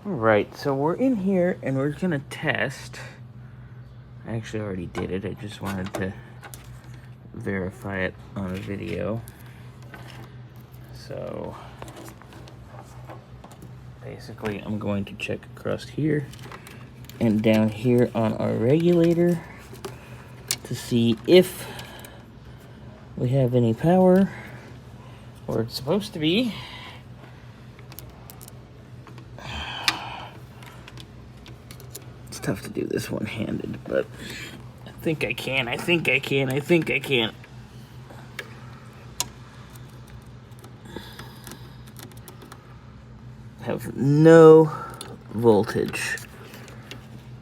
Alright, so we're in here and we're gonna test. I actually already did it, I just wanted to verify it on a video. So basically I'm going to check across here and down here on our regulator to see if we have any power where it's supposed to be. It's tough to do this one-handed, but I think I can. I think I can. Have no voltage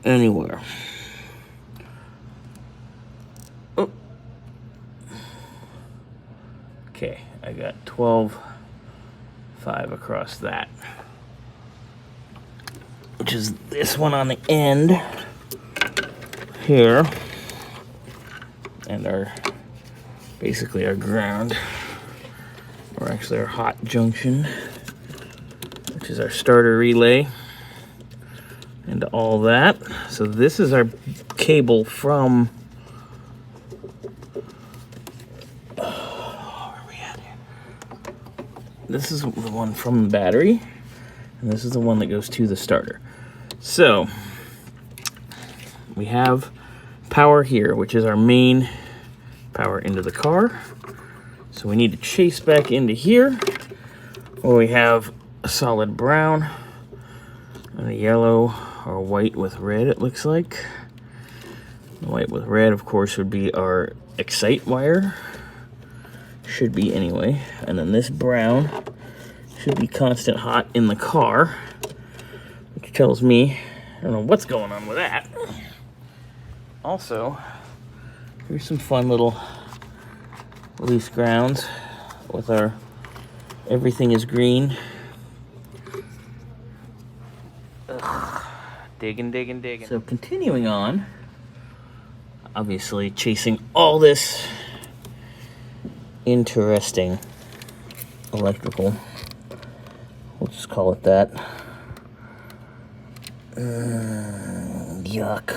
anywhere. Oh. Okay, I got 12.5 across that, which is this one on the end here, and basically our ground, or actually our hot junction, which is our starter relay, and all that. So this is our cable from, where are we at here? This is the one from the battery, and this is the one that goes to the starter. So we have power here, which is our main power into the car. So we need to chase back into here, where we have a solid brown and a yellow or white with red, it looks like. The white with red, of course, would be our excite wire. Should be anyway. And then this brown should be constant hot in the car, which tells me I don't know what's going on with that. Also, here's some fun little loose grounds with our everything is green. Ugh. Digging. So continuing on, obviously chasing all this interesting electrical, we'll just call it that. Yuck.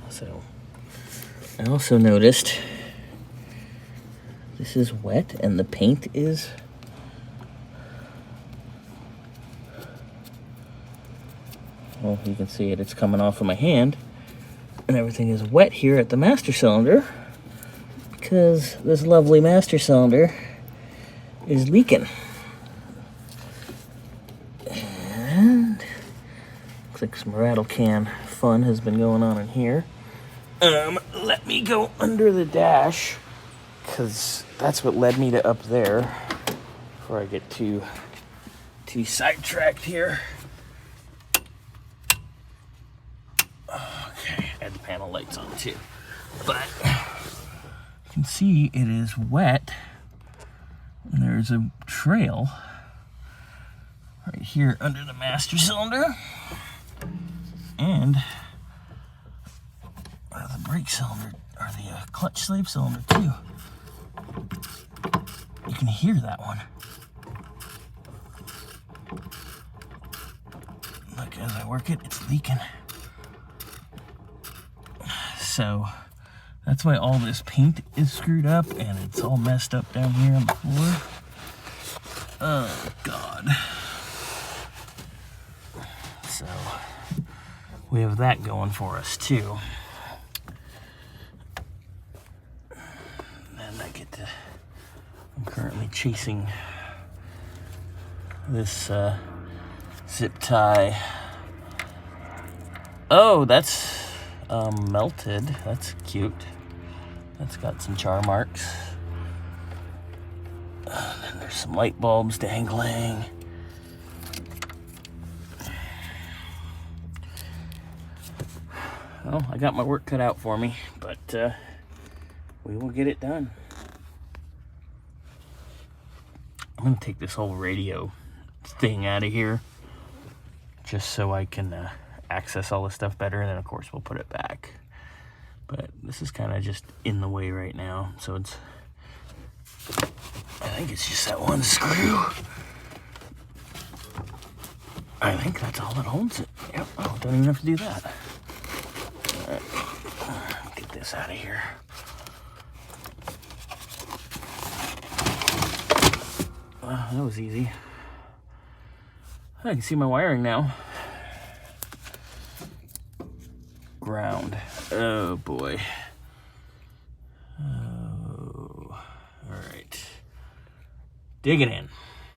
So I also noticed this is wet and the paint is well, you can see it's coming off of my hand, and everything is wet here at the master cylinder because this lovely master cylinder is leaking. And looks like some rattle can fun has been going on in here. Let me go under the dash, because that's what led me to up there before I get too sidetracked here. Okay, add the panel lights on too. But you can see it is wet, and there's a trail right here under the master cylinder, and the brake cylinder, or the clutch slave cylinder too. You can hear that one. Look, as I work it, it's leaking. So that's why all this paint is screwed up and it's all messed up down here on the floor. Oh God. So we have that going for us too. And I'm currently chasing this zip tie. Oh, that's melted. That's cute. That's got some char marks. And then there's some light bulbs dangling. Well, I got my work cut out for me, but we will get it done. I'm gonna take this whole radio thing out of here just so I can access all this stuff better, and then of course we'll put it back. But this is kind of just in the way right now, so I think it's just that one screw. I think that's all that holds it. Yep, oh, don't even have to do that. Get this out of here. That was easy. I can see my wiring now. Ground. Oh boy. Oh. All right. Digging in.